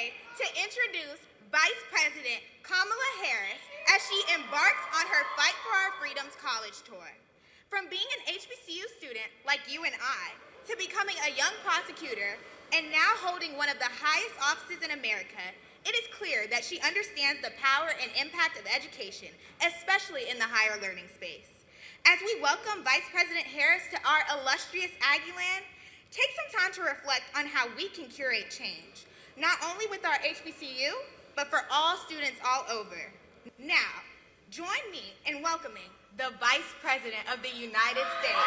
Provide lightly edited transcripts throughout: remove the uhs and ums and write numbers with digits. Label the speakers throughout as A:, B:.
A: today to introduce Vice President Kamala Harris as she embarks on her Fight for Our Freedoms college tour. From being an HBCU student like you and I, to becoming a young prosecutor and now holding one of the highest offices in America, it is clear that she understands the power and impact of education, especially in the higher learning space. As we welcome Vice President Harris to our illustrious Aggie Land, take some time to reflect on how we can curate change, not only with our HBCU, but for all students all over. Now, join me in welcoming the Vice President of the United States.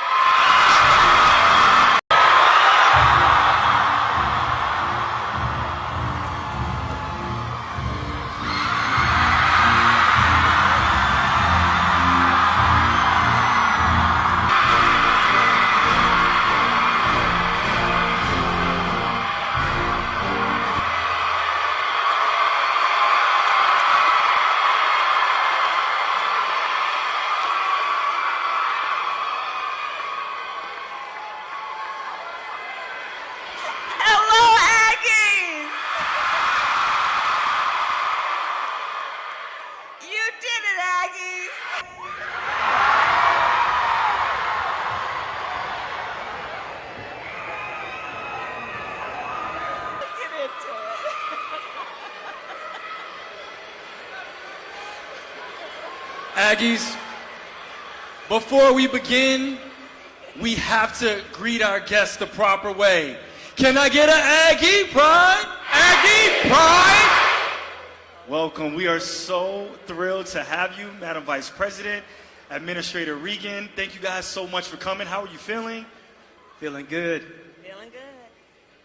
B: Aggies, before we begin, we have to greet our guests the proper way. Can I get an Aggie pride? Aggie pride!
C: Welcome. We are so thrilled to have you, Madam Vice President, Administrator Regan. Thank you guys so much for coming. How are you feeling? Feeling good.
D: Feeling good.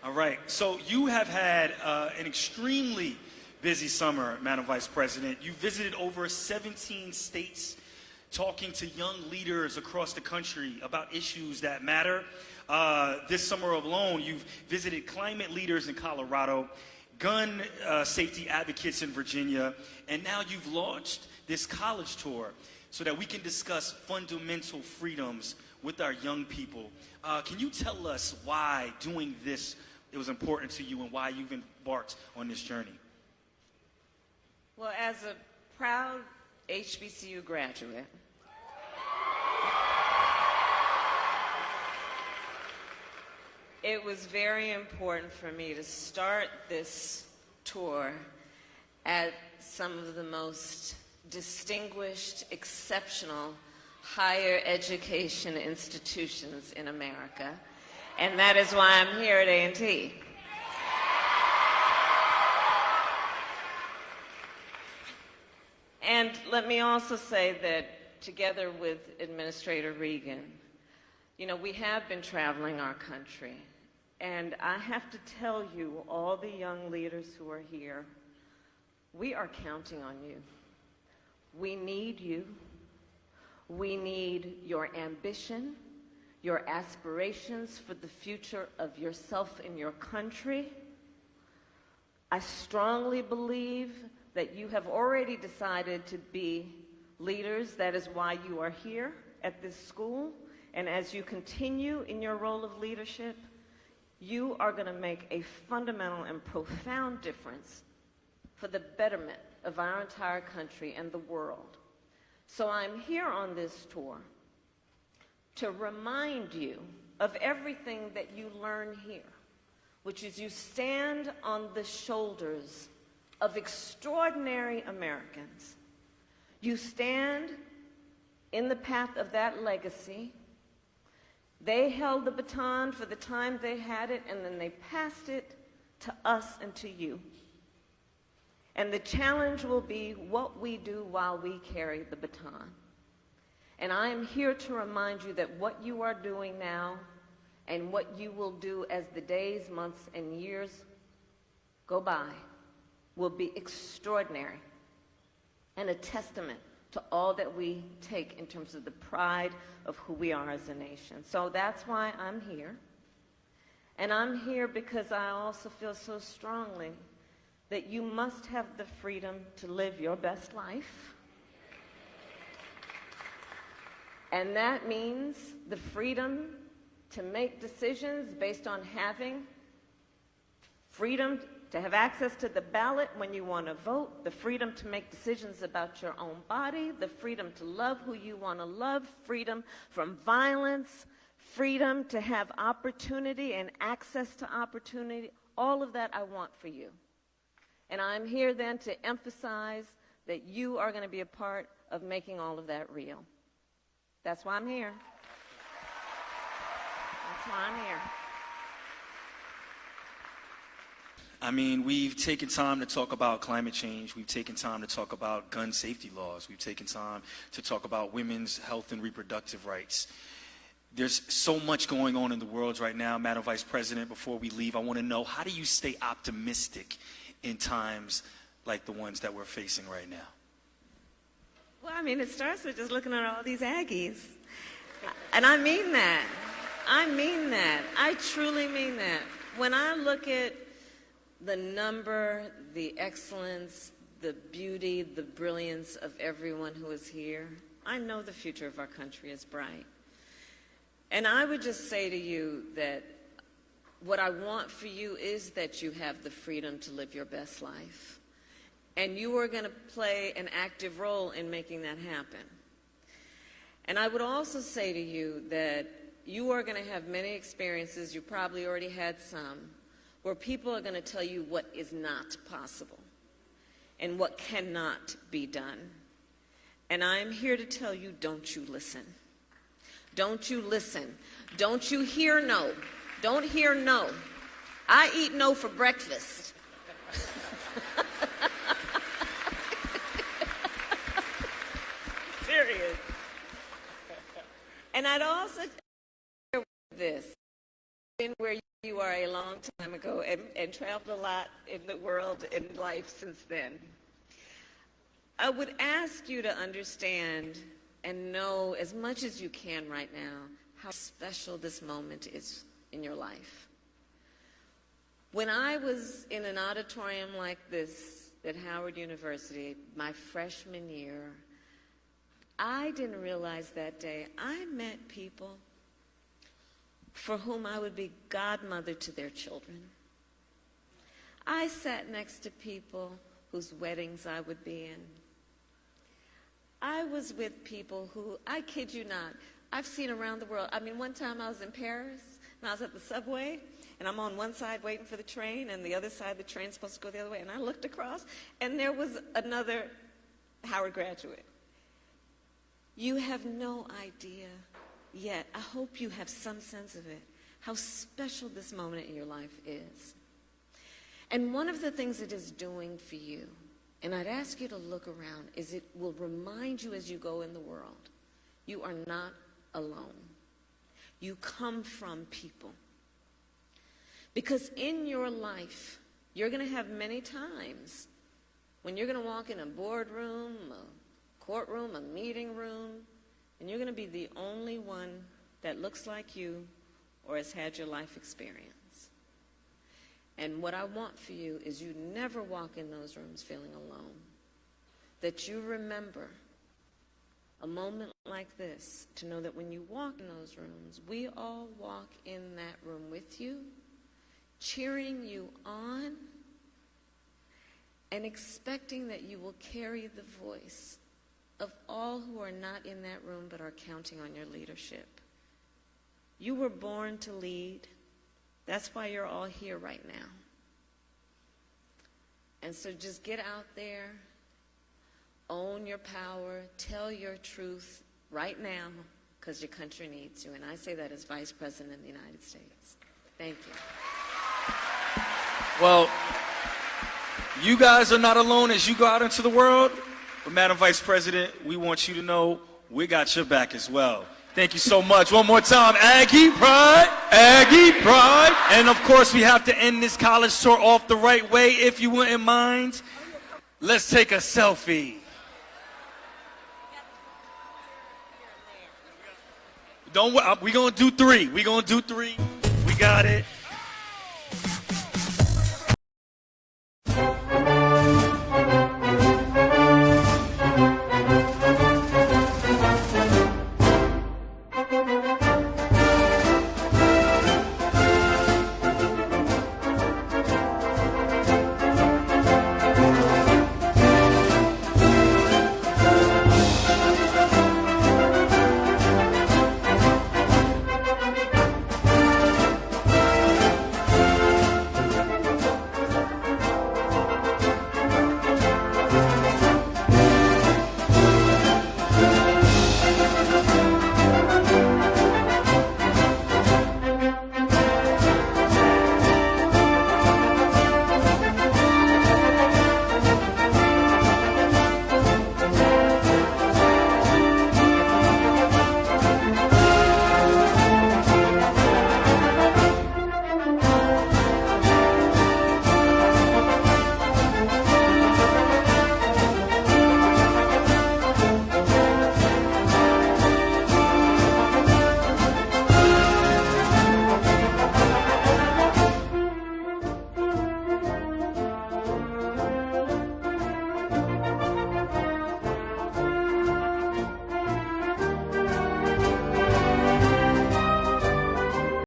C: All right. So you have had an extremely busy summer, Madam Vice President. You visited over 17 states talking to young leaders across the country about issues that matter. This summer alone, you've visited climate leaders in Colorado, gun safety advocates in Virginia, and now you've launched this college tour so that we can discuss fundamental freedoms with our young people. Can you tell us why doing this it was important to you and why you've embarked on this journey?
D: Well, as a proud HBCU graduate, it was very important for me to start this tour at some of the most distinguished, exceptional higher education institutions in America, and that is why I'm here at A&T. And let me also say that together with Administrator Regan, you know, we have been traveling our country. And I have to tell you, all the young leaders who are here, we are counting on you. We need you. We need your ambition, your aspirations for the future of yourself and your country. I strongly believe that you have already decided to be leaders. That is why you are here at this school. And as you continue in your role of leadership, you are going to make a fundamental and profound difference for the betterment of our entire country and the world. So I'm here on this tour to remind you of everything that you learn here, which is you stand on the shoulders of extraordinary Americans. You stand in the path of that legacy. They held the baton for the time they had it, and then they passed it to us and to you. And the challenge will be what we do while we carry the baton. And I am here to remind you that what you are doing now and what you will do as the days, months, and years go by will be extraordinary and a testament to all that we take in terms of the pride of who we are as a nation. So that's why I'm here. And I'm here because I also feel so strongly that you must have the freedom to live your best life. And that means the freedom to make decisions based on having freedom to have access to the ballot when you want to vote, the freedom to make decisions about your own body, the freedom to love who you want to love, freedom from violence, freedom to have opportunity and access to opportunity. All of that I want for you. And I'm here then to emphasize that you are going to be a part of making all of that real. That's why I'm here. That's why I'm here.
C: I mean, we've taken time to talk about climate change. We've taken time to talk about gun safety laws. We've taken time to talk about women's health and reproductive rights. There's so much going on in the world right now. Madam Vice President, before we leave, I want to know, how do you stay optimistic in times like the ones that we're facing right now?
D: Well, I mean, it starts with just looking at all these Aggies. And I mean that. I mean that. I truly mean that. When I look at the number, the excellence, the beauty, the brilliance of everyone who is here, I know the future of our country is bright. And I would just say to you that what I want for you is that you have the freedom to live your best life. And you are going to play an active role in making that happen. And I would also say to you that you are going to have many experiences, you probably already had some, where people are going to tell you what is not possible and what cannot be done. And I'm here to tell you, don't you listen. Don't you listen. Don't you hear no. Don't hear no. I eat no for breakfast. Serious. And I'd also share this, been where you are a long time ago and traveled a lot in the world and life since then. I would ask you to understand and know as much as you can right now how special this moment is in your life. When I was in an auditorium like this at Howard University, my freshman year, I didn't realize that day I met people for whom I would be godmother to their children. I sat next to people whose weddings I would be in. I was with people who, I kid you not, I've seen around the world. I mean, one time I was in Paris, and I was at the subway, and I'm on one side waiting for the train, and the other side, the train's supposed to go the other way. And I looked across, and there was another Howard graduate. You have no idea yet. I hope you have some sense of it, how special this moment in your life is. And one of the things it is doing for you, and I'd ask you to look around, is it will remind you as you go in the world, you are not alone. You come from people. Because in your life, you're going to have many times when you're going to walk in a boardroom, a courtroom, a meeting room, and you're going to be the only one that looks like you or has had your life experience. And what I want for you is you never walk in those rooms feeling alone. That you remember a moment like this to know that when you walk in those rooms, we all walk in that room with you, cheering you on, and expecting that you will carry the voice of all who are not in that room but are counting on your leadership. You were born to lead. That's why you're all here right now. And so just get out there, own your power, tell your truth right now, because your country needs you. And I say that as Vice President of the United States. Thank you.
C: Well, you guys are not alone as you go out into the world. But Madam Vice President, we want you to know we got your back as well. Thank you so much. One more time, Aggie Pride, Aggie Pride. And of course, we have to end this college tour off the right way. If you wouldn't mind, let's take a selfie. Don't worry, we're going to do three. We're going to do three. We got it.